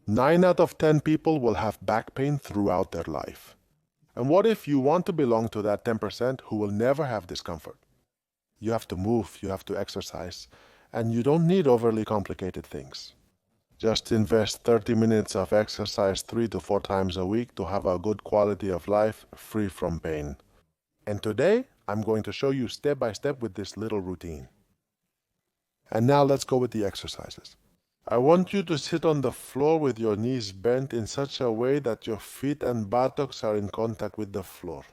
9 out of 10 people will have back pain throughout their life. And what if you want to belong to that 10% who will never have discomfort? You have to move, you have to exercise, and you don't need overly complicated things. Just invest 30 minutes of exercise 3 to 4 times a week to have a good quality of life free from pain. And today, I'm going to show you step by step with this little routine. And now let's go with the exercises. I want you to sit on the floor with your knees bent in such a way that your feet and buttocks are in contact with the floor.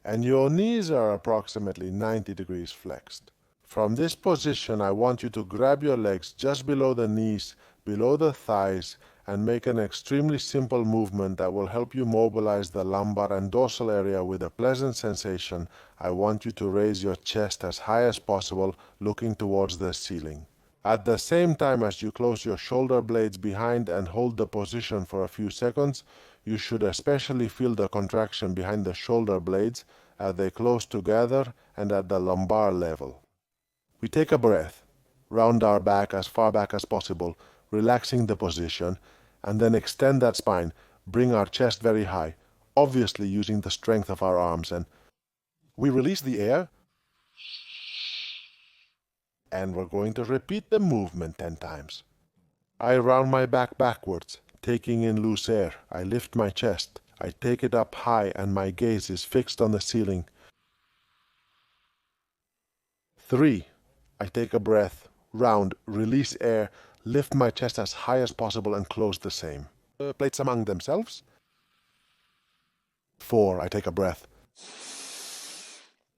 And your knees are approximately 90 degrees flexed. From this position, I want you to grab your legs just below the knees, below the thighs, and make an extremely simple movement that will help you mobilize the lumbar and dorsal area with a pleasant sensation. I want you to raise your chest as high as possible, looking towards the ceiling. At the same time as you close your shoulder blades behind and hold the position for a few seconds, you should especially feel the contraction behind the shoulder blades as they close together and at the lumbar level. We take a breath, round our back as far back as possible, relaxing the position, and then extend that spine, bring our chest very high, obviously using the strength of our arms, and we release the air, and we're going to repeat the movement 10 times. I round my back backwards, taking in loose air. I lift my chest. I take it up high and my gaze is fixed on the ceiling. 3. I take a breath, round, release air, lift my chest as high as possible and close the same. Plates among themselves. 4. I take a breath,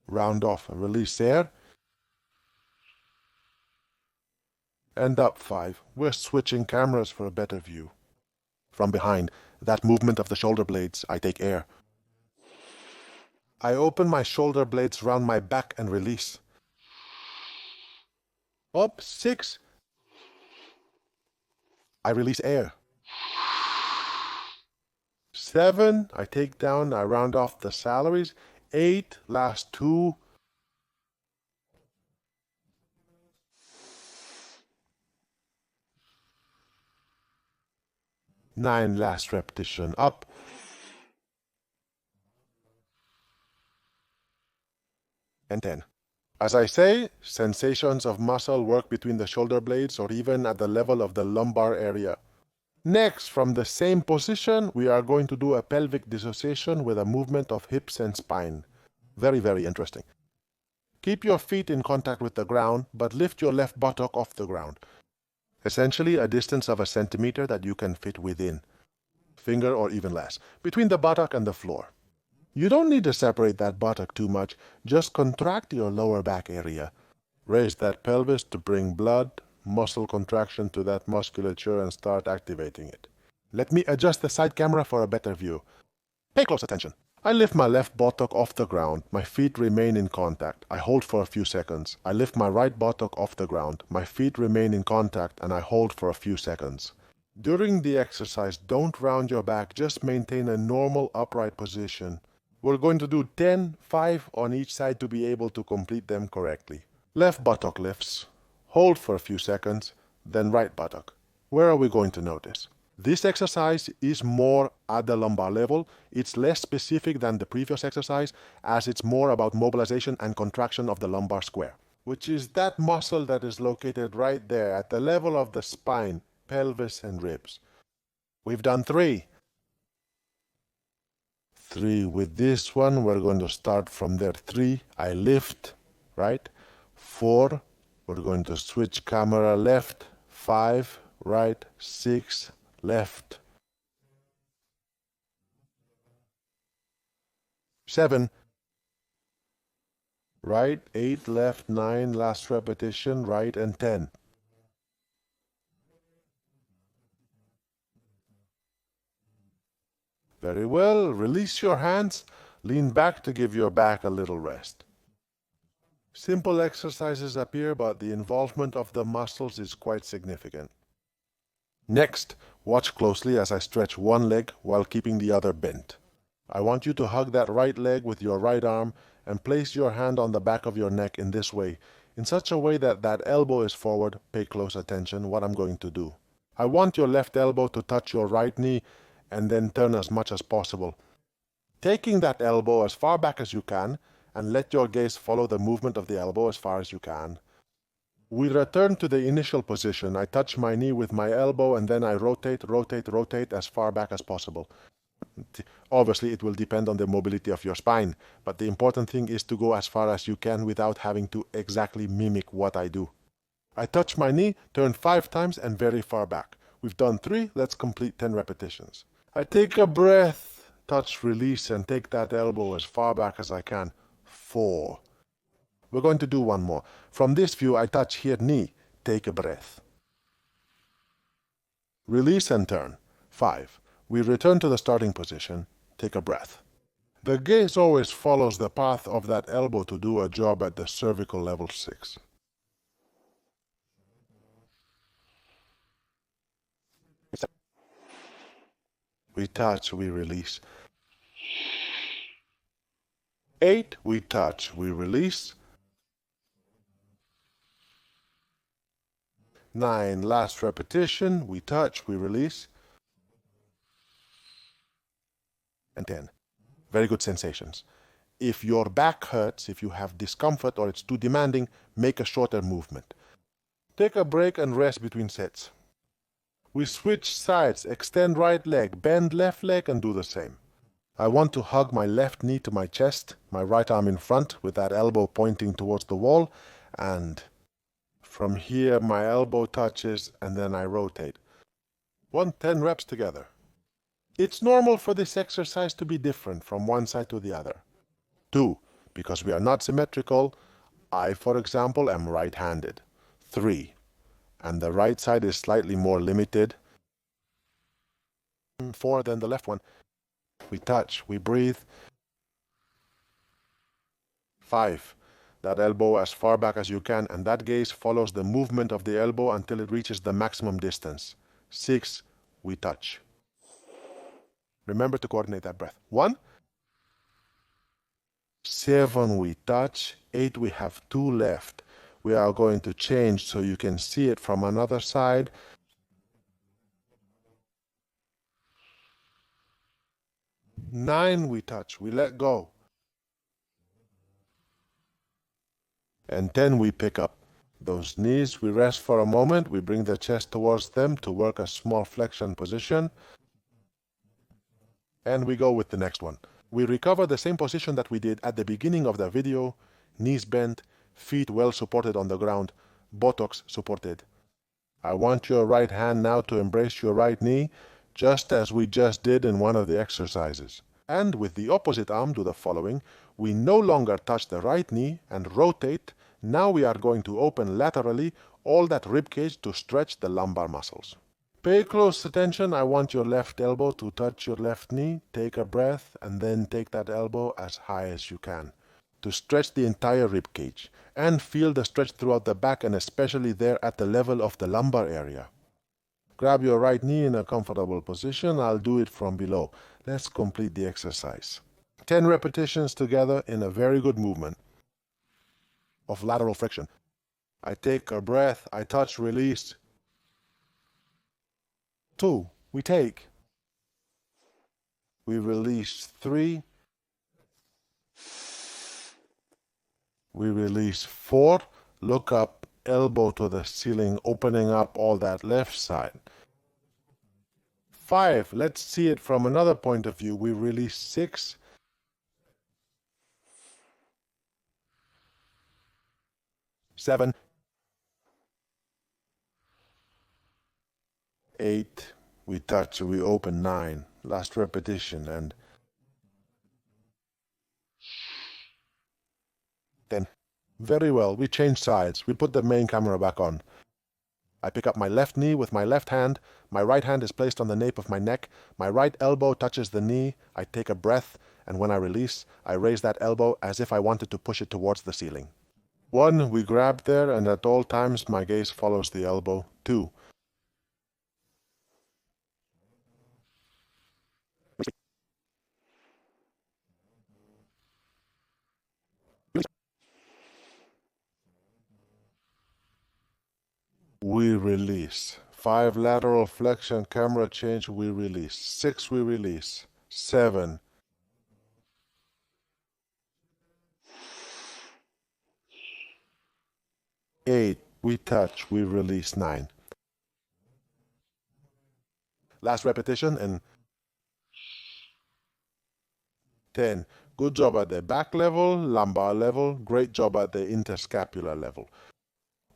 round off, release air. And up 5. We're switching cameras for a better view. From behind, that movement of the shoulder blades, I take air. I open my shoulder blades round my back and release. Up 6. I release air. 7. I take down, I round off the salaries. 8. Last 2. 9. Last repetition. Up. And 10. As I say, sensations of muscle work between the shoulder blades or even at the level of the lumbar area. Next, from the same position, we are going to do a pelvic dissociation with a movement of hips and spine. Very, very interesting. Keep your feet in contact with the ground, but lift your left buttock off the ground. Essentially a distance of a centimeter that you can fit within, finger or even less, between the buttock and the floor. You don't need to separate that buttock too much, just contract your lower back area. Raise that pelvis to bring blood, muscle contraction to that musculature and start activating it. Let me adjust the side camera for a better view. Pay close attention. I lift my left buttock off the ground. My feet remain in contact. I hold for a few seconds. I lift my right buttock off the ground. My feet remain in contact and I hold for a few seconds. During the exercise, don't round your back. Just maintain a normal upright position. We're going to do 10, 5 on each side to be able to complete them correctly. Left buttock lifts. Hold for a few seconds, then right buttock. Where are we going to notice? This exercise is more at the lumbar level. It's less specific than the previous exercise as it's more about mobilization and contraction of the lumbar square, which is that muscle that is located right there at the level of the spine, pelvis, and ribs. We've done 3. 3 with this one. We're going to start from there. 3, I lift, right? 4, we're going to switch camera left. 5, right. 6, left. 7, right. 8, left. 9, last repetition, right. And 10. Very well. Release your hands. Lean back to give your back a little rest. Simple exercises appear, but the involvement of the muscles is quite significant. Next, watch closely as I stretch one leg while keeping the other bent. I want you to hug that right leg with your right arm and place your hand on the back of your neck in this way, in such a way that that elbow is forward. Pay close attention what I'm going to do. I want your left elbow to touch your right knee and then turn as much as possible. Taking that elbow as far back as you can and let your gaze follow the movement of the elbow as far as you can. We return to the initial position. I touch my knee with my elbow and then I rotate as far back as possible. Obviously, it will depend on the mobility of your spine, but the important thing is to go as far as you can without having to exactly mimic what I do. I touch my knee, turn 5 times and very far back. We've done 3, let's complete 10 repetitions. I take a breath, touch, release, and take that elbow as far back as I can. 4. We're going to do one more. From this view, I touch here knee, take a breath. Release and turn. 5. We return to the starting position, take a breath. The gaze always follows the path of that elbow to do a job at the cervical level 6. We touch, we release. 8, we touch, we release. 9, last repetition, we touch, we release. And 10. Very good sensations. If your back hurts, if you have discomfort or it's too demanding, make a shorter movement. Take a break and rest between sets. We switch sides, extend right leg, bend left leg and do the same. I want to hug my left knee to my chest, my right arm in front with that elbow pointing towards the wall, and from here my elbow touches and then I rotate. 10 reps together. It's normal for this exercise to be different from one side to the other. 2, because we are not symmetrical, I, for example, am right-handed. 3, and the right side is slightly more limited. 4 than the left one. We touch, we breathe. 5, that elbow as far back as you can, and that gaze follows the movement of the elbow until it reaches the maximum distance. 6, we touch. Remember to coordinate that breath. 1, 7, we touch. 8, we have 2 left. We are going to change so you can see it from another side. 9, we touch. We let go. And 10, we pick up those knees. We rest for a moment. We bring the chest towards them to work a small flexion position. And we go with the next one. We recover the same position that we did at the beginning of the video. Knees bent, feet well supported on the ground, buttocks supported. I want your right hand now to embrace your right knee, just as we just did in one of the exercises. And with the opposite arm do the following. We no longer touch the right knee and rotate. Now we are going to open laterally all that rib cage to stretch the lumbar muscles. Pay close attention. I want your left elbow to touch your left knee. Take a breath and then take that elbow as high as you can to stretch the entire rib cage and feel the stretch throughout the back and especially there at the level of the lumbar area. Grab your right knee in a comfortable position. I'll do it from below. Let's complete the exercise. 10 repetitions together in a very good movement of lateral friction. I take a breath. I touch, release. 2, we take. We release. 3. We release. 4. Look up, elbow to the ceiling, opening up all that left side. 5. Let's see it from another point of view. We release. 6. 7. 8. We touch, we open. 9. Last repetition and 10. Very well, we change sides. We put the main camera back on. I pick up my left knee with my left hand. My right hand is placed on the nape of my neck. My right elbow touches the knee. I take a breath, and when I release, I raise that elbow as if I wanted to push it towards the ceiling. 1, we grab there, and at all times my gaze follows the elbow. 2. We release. 5 lateral flexion, camera change, we release. 6 we release. 7. 8 we touch, we release. 9. Last repetition and 10. Good job at the back level, lumbar level. Great job at the interscapular level.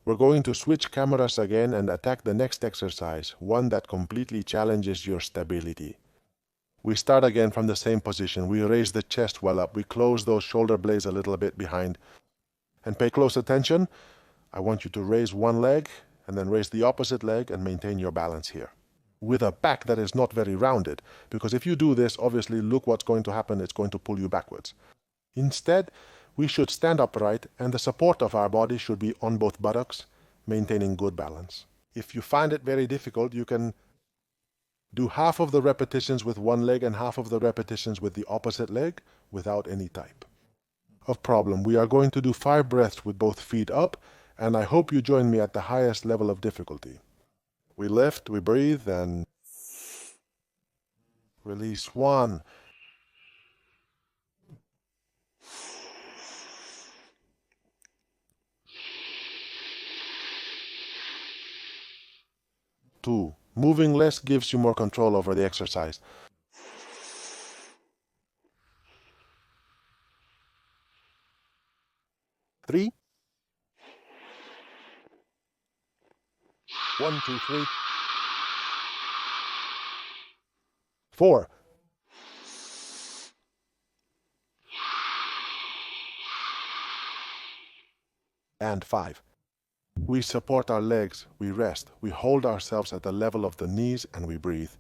We're going to switch cameras again and attack the next exercise, one that completely challenges your stability. We start again from the same position. We raise the chest well up. We close those shoulder blades a little bit behind. And pay close attention. I want you to raise one leg and then raise the opposite leg and maintain your balance here, with a back that is not very rounded, because if you do this, obviously look what's going to happen. It's going to pull you backwards. Instead, we should stand upright and the support of our body should be on both buttocks, maintaining good balance. If you find it very difficult, you can do half of the repetitions with one leg and half of the repetitions with the opposite leg without any type of problem. We are going to do 5 breaths with both feet up, and I hope you join me at the highest level of difficulty. We lift, we breathe, and release. 1. 2. Moving less gives you more control over the exercise. 3. 1, 2, 3. 4. And 5. We support our legs, we rest, we hold ourselves at the level of the knees, and we breathe.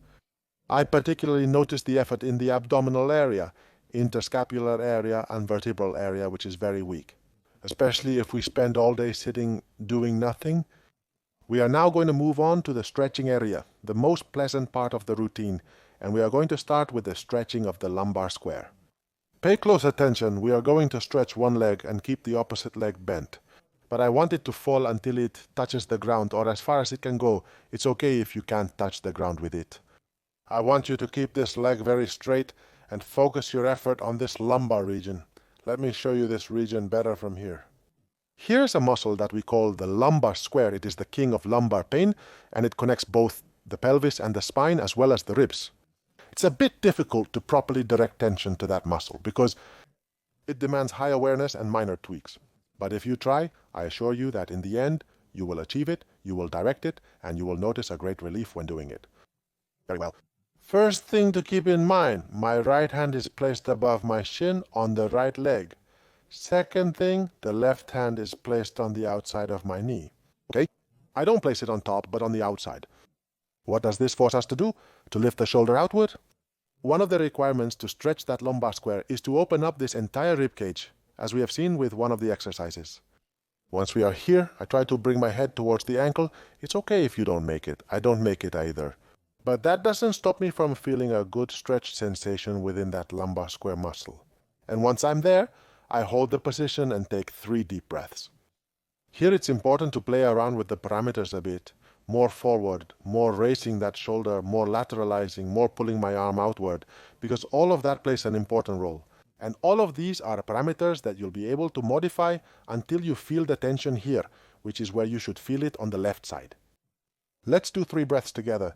I particularly notice the effort in the abdominal area, interscapular area, and vertebral area, which is very weak, especially if we spend all day sitting doing nothing. We are now going to move on to the stretching area, the most pleasant part of the routine, and we are going to start with the stretching of the lumbar square. Pay close attention. We are going to stretch one leg and keep the opposite leg bent. But I want it to fall until it touches the ground, or as far as it can go. It's okay if you can't touch the ground with it. I want you to keep this leg very straight and focus your effort on this lumbar region. Let me show you this region better from here. Here's a muscle that we call the lumbar square. It is the king of lumbar pain, and it connects both the pelvis and the spine as well as the ribs. It's a bit difficult to properly direct tension to that muscle because it demands high awareness and minor tweaks. But if you try, I assure you that in the end, you will achieve it, you will direct it, and you will notice a great relief when doing it. Very well. First thing to keep in mind, my right hand is placed above my shin on the right leg. Second thing, the left hand is placed on the outside of my knee. Okay? I don't place it on top, but on the outside. What does this force us to do? To lift the shoulder outward? One of the requirements to stretch that lumbar square is to open up this entire rib cage, as we have seen with one of the exercises. Once we are here, I try to bring my head towards the ankle. It's okay if you don't make it. I don't make it either. But that doesn't stop me from feeling a good stretch sensation within that lumbar square muscle. And once I'm there, I hold the position and take 3 deep breaths. Here it's important to play around with the parameters a bit. More forward, more raising that shoulder, more lateralizing, more pulling my arm outward, because all of that plays an important role. And all of these are parameters that you'll be able to modify until you feel the tension here, which is where you should feel it on the left side. Let's do 3 breaths together.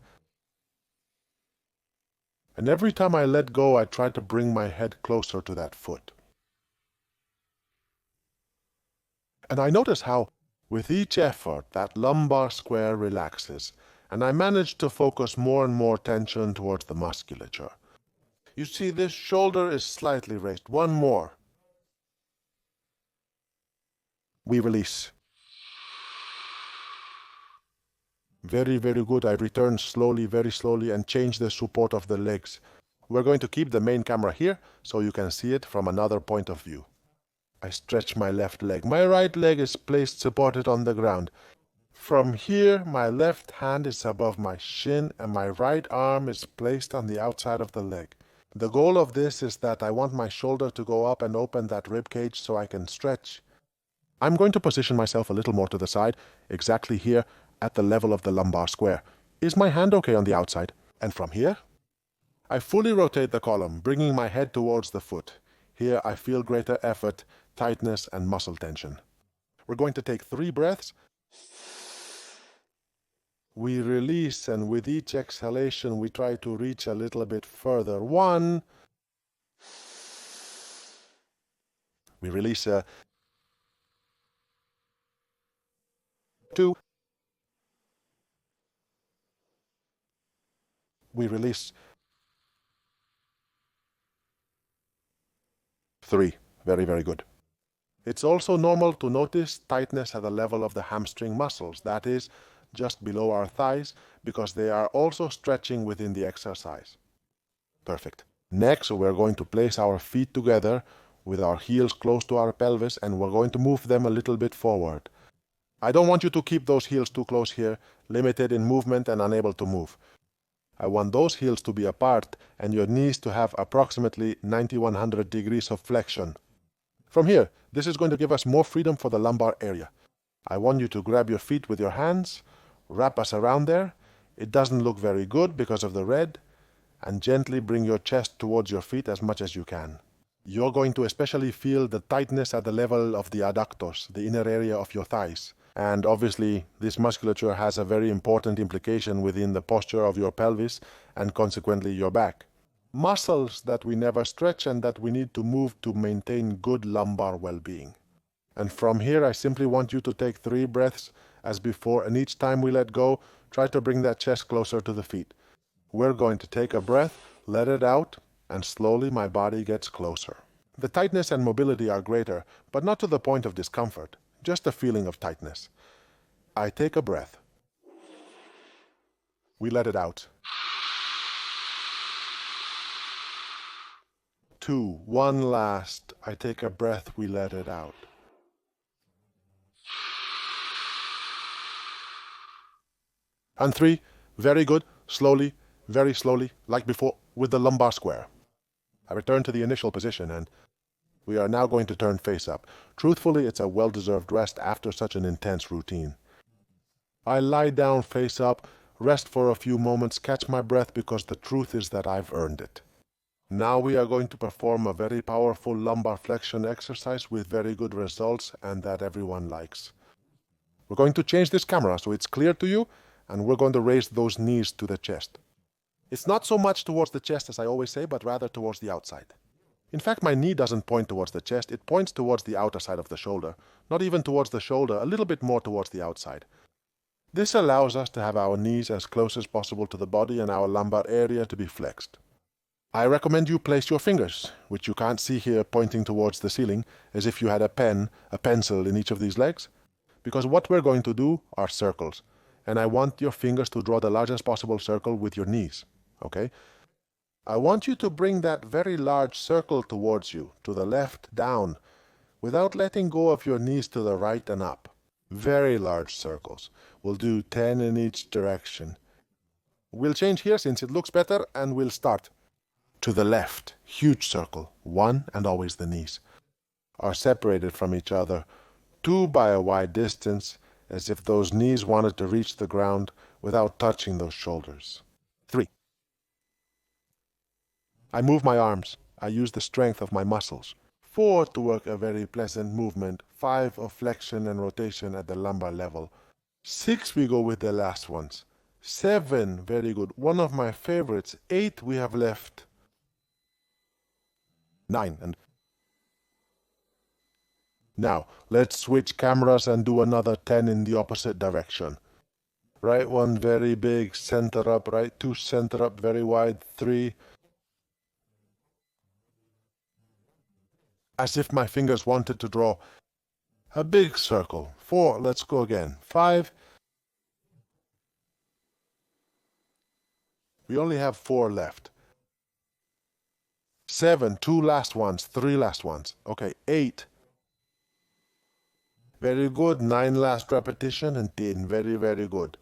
And every time I let go, I try to bring my head closer to that foot. And I notice how, with each effort, that lumbar square relaxes, and I manage to focus more and more tension towards the musculature. You see, this shoulder is slightly raised. One more. We release. Very, very good. I return slowly, very slowly, and change the support of the legs. We're going to keep the main camera here, so you can see it from another point of view. I stretch my left leg. My right leg is placed supported on the ground. From here, my left hand is above my shin, and my right arm is placed on the outside of the leg. The goal of this is that I want my shoulder to go up and open that rib cage so I can stretch. I'm going to position myself a little more to the side, exactly here, at the level of the lumbar square. Is my hand okay on the outside? And from here, I fully rotate the column, bringing my head towards the foot. Here I feel greater effort, tightness, and muscle tension. We're going to take 3 breaths. We release, and with each exhalation, we try to reach a little bit further. 1. We release 2. We release 3. Very, very good. It's also normal to notice tightness at the level of the hamstring muscles, that is, just below our thighs, because they are also stretching within the exercise. Perfect. Next, we're going to place our feet together with our heels close to our pelvis, and we're going to move them a little bit forward. I don't want you to keep those heels too close here, limited in movement and unable to move. I want those heels to be apart and your knees to have approximately 90-100 degrees of flexion. From here, this is going to give us more freedom for the lumbar area. I want you to grab your feet with your hands, wrap us around there. It doesn't look very good because of the red, and gently bring your chest towards your feet as much as you can. You're going to especially feel the tightness at the level of the adductors, the inner area of your thighs. And obviously, this musculature has a very important implication within the posture of your pelvis and consequently your back. Muscles that we never stretch and that we need to move to maintain good lumbar well-being. And from here, I simply want you to take 3 breaths as before, and each time we let go, try to bring that chest closer to the feet. We're going to take a breath, let it out, and slowly my body gets closer. The tightness and mobility are greater, but not to the point of discomfort, just a feeling of tightness. I take a breath. We let it out. 2, 1 last. I take a breath, we let it out. And 3, very good, slowly, very slowly, like before, with the lumbar square. I return to the initial position, and we are now going to turn face up. Truthfully, it's a well-deserved rest after such an intense routine. I lie down face up, rest for a few moments, catch my breath, because the truth is that I've earned it. Now we are going to perform a very powerful lumbar flexion exercise with very good results and that everyone likes. We're going to change this camera so it's clear to you, and we're going to raise those knees to the chest. It's not so much towards the chest as I always say, but rather towards the outside. In fact, my knee doesn't point towards the chest, it points towards the outer side of the shoulder. Not even towards the shoulder, a little bit more towards the outside. This allows us to have our knees as close as possible to the body and our lumbar area to be flexed. I recommend you place your fingers, which you can't see here pointing towards the ceiling, as if you had a pen, a pencil in each of these legs, because what we're going to do are circles, and I want your fingers to draw the largest possible circle with your knees, okay? I want you to bring that very large circle towards you, to the left, down, without letting go of your knees to the right and up. Very large circles. We'll do 10 in each direction. We'll change here since it looks better, and we'll start. To the left, huge circle, 1 and always the knees, are separated from each other, 2 by a wide distance, as if those knees wanted to reach the ground without touching those shoulders. 3. I move my arms. I use the strength of my muscles. 4 to work a very pleasant movement. 5 of flexion and rotation at the lumbar level. 6 we go with the last ones. 7, very good. One of my favorites. 8 we have left. 9 and now let's switch cameras and do another 10 in the opposite direction. Right one very big, center up, right 2 center up, very wide, 3. As if my fingers wanted to draw a big circle. 4, let's go again. 5. We only have 4 left. 7, 2 last ones, 3 last ones. Okay, 8. Very good, 9 last repetition, and 10. Very, very good.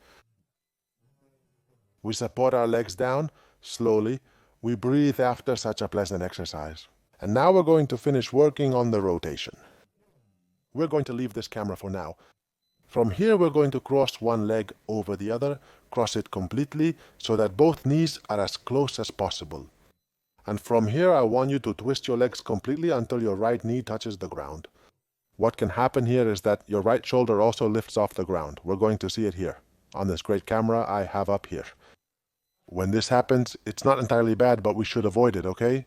We support our legs down, slowly. We breathe after such a pleasant exercise. And now we're going to finish working on the rotation. We're going to leave this camera for now. From here, we're going to cross one leg over the other, cross it completely so that both knees are as close as possible. And from here, I want you to twist your legs completely until your right knee touches the ground. What can happen here is that your right shoulder also lifts off the ground. We're going to see it here on this great camera I have up here. When this happens, it's not entirely bad, but we should avoid it, okay?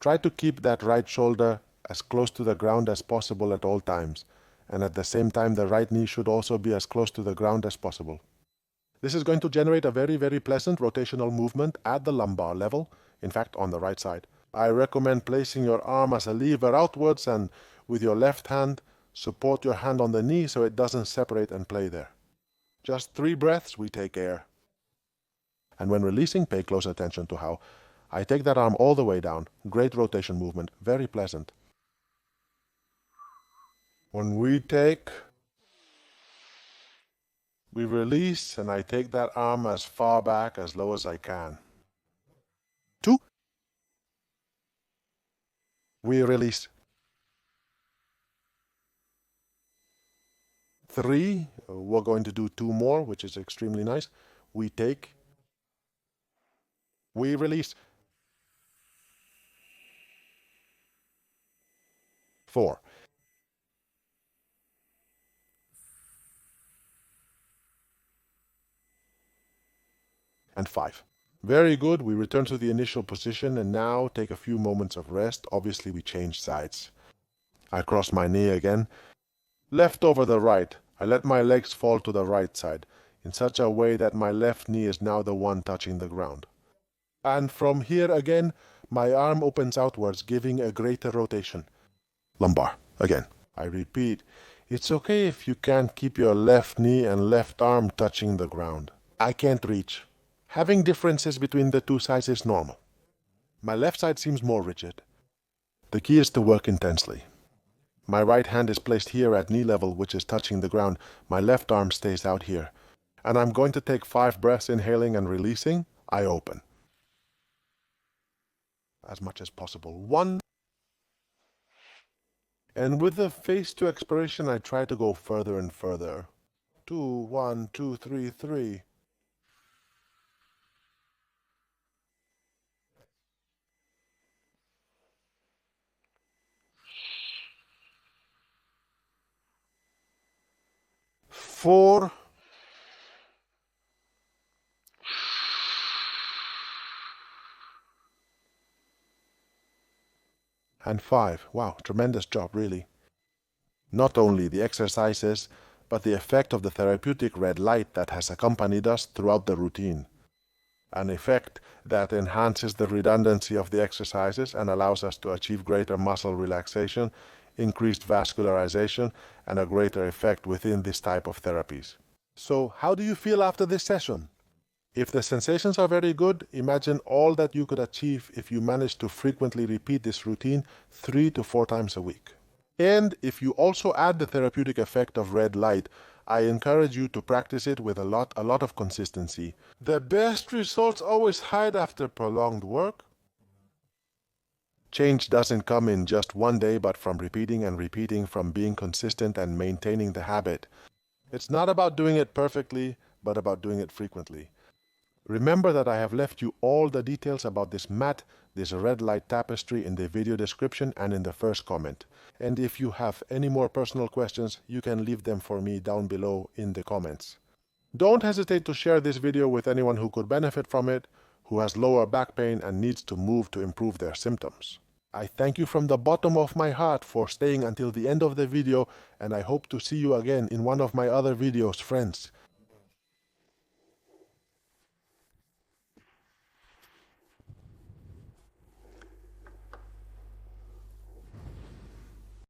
Try to keep that right shoulder as close to the ground as possible at all times. And at the same time, the right knee should also be as close to the ground as possible. This is going to generate a very, very pleasant rotational movement at the lumbar level, in fact, on the right side. I recommend placing your arm as a lever outwards and with your left hand, support your hand on the knee so it doesn't separate and play there. Just 3 breaths, we take air. And when releasing, pay close attention to how I take that arm all the way down. Great rotation movement, very pleasant. When we take, we release, and I take that arm as far back, as low as I can. 2. We release. 3. We're going to do 2 more, which is extremely nice. We take. We release. 4. And 5. Very good. We return to the initial position and now take a few moments of rest. Obviously, we change sides. I cross my knee again. Left over the right. I let my legs fall to the right side in such a way that my left knee is now the one touching the ground. And from here again, my arm opens outwards, giving a greater rotation. Lumbar. Again. I repeat, it's okay if you can't keep your left knee and left arm touching the ground. I can't reach. Having differences between the two sides is normal. My left side seems more rigid. The key is to work intensely. My right hand is placed here at knee level, which is touching the ground. My left arm stays out here. And I'm going to take 5 breaths, inhaling and releasing. I open. As much as possible. 1. And with the face to expiration, I try to go further and further. 2, 1, 2, 3, 3. 4. And 5. Wow, tremendous job, really. Not only the exercises, but the effect of the therapeutic red light that has accompanied us throughout the routine. An effect that enhances the redundancy of the exercises and allows us to achieve greater muscle relaxation, increased vascularization, and a greater effect within this type of therapies. So, how do you feel after this session? If the sensations are very good, imagine all that you could achieve if you managed to frequently repeat this routine 3 to 4 times a week. And if you also add the therapeutic effect of red light, I encourage you to practice it with a lot of consistency. The best results always hide after prolonged work. Change doesn't come in just one day, but from repeating and repeating, from being consistent and maintaining the habit. It's not about doing it perfectly, but about doing it frequently. Remember that I have left you all the details about this mat, this red light tapestry in the video description and in the first comment. And if you have any more personal questions, you can leave them for me down below in the comments. Don't hesitate to share this video with anyone who could benefit from it, who has lower back pain and needs to move to improve their symptoms. I thank you from the bottom of my heart for staying until the end of the video, and I hope to see you again in one of my other videos, friends.